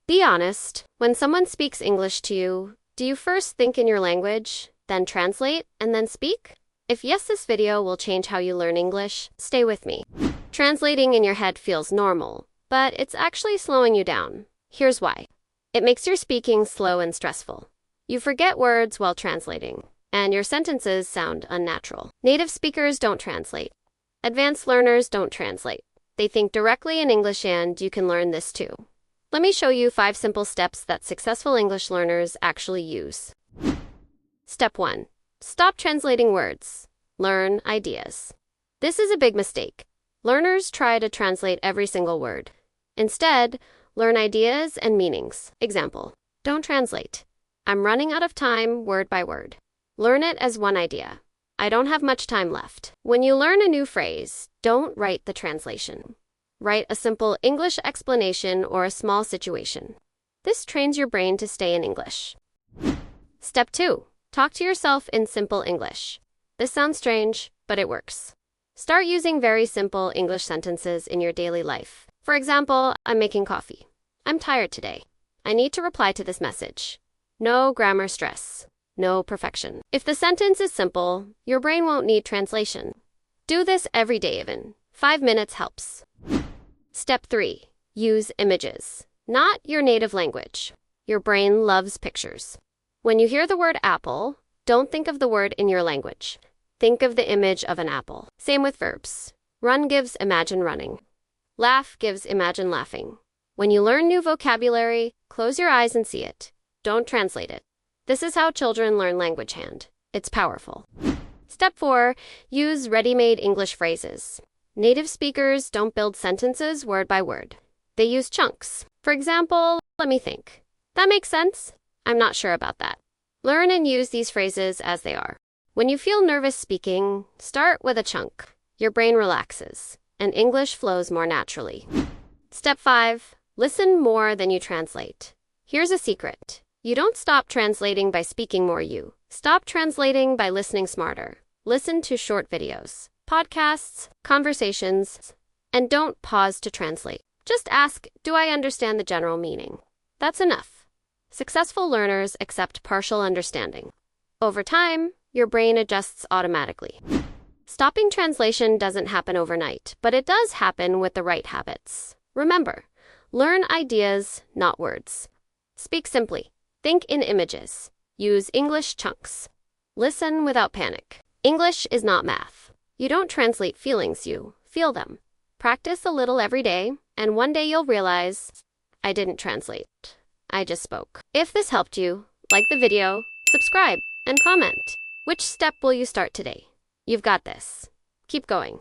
Be honest. When someone speaks English to you, do you first think in your language, then translate, and then speak? If yes, this video will change how you learn English. Stay with me. Translating in your head feels normal, but it's actually slowing you down. Here's why. It makes your speaking slow and stressful. You forget words while translating, and your sentences sound unnatural. Native speakers don't translate. Advanced learners don't translate. They think directly in English, and you can learn this too. Let me show you 5 simple steps that successful English learners actually use. Step 1. Stop translating words. Learn ideas. This is a big mistake. Learners try to translate every single word. Instead, learn ideas and meanings. Example, don't translate. I'm running out of time word by word. Learn it as one idea. I don't have much time left. When you learn a new phrase, don't write the translation. Write a simple English explanation or a small situation. This trains your brain to stay in English. Step 2. Talk to yourself in simple English. This sounds strange, but it works. Start using very simple English sentences in your daily life. For example, I'm making coffee. I'm tired today. I need to reply to this message. No grammar stress. No perfection. If the sentence is simple, your brain won't need translation. Do this every day even. 5 minutes helps. Step 3. Use images. Not your native language. Your brain loves pictures. When you hear the word apple, don't think of the word in your language. Think of the image of an apple. Same with verbs. Run gives imagine running. Laugh gives imagine laughing. When you learn new vocabulary, close your eyes and see it. Don't translate it. This is how children learn language hand. It's powerful. Step 4. Use ready-made English phrases. Native speakers don't build sentences word by word. They use chunks. For example, let me think. That makes sense? I'm not sure about that. Learn and use these phrases as they are. When you feel nervous speaking, start with a chunk. Your brain relaxes, and English flows more naturally. Step 5. Listen more than you translate. Here's a secret. You don't stop translating by speaking more. You stop translating by listening smarter. Listen to short videos, podcasts, conversations, and don't pause to translate. Just ask, do I understand the general meaning? That's enough. Successful learners accept partial understanding. Over time, your brain adjusts automatically. Stopping translation doesn't happen overnight, but it does happen with the right habits. Remember, learn ideas, not words. Speak simply. Think in images. Use English chunks. Listen without panic. English is not math. You don't translate feelings, you feel them. Practice a little every day, and one day you'll realize, I didn't translate. I just spoke. If this helped you, like the video, subscribe, and comment. Which step will you start today? You've got this. Keep going.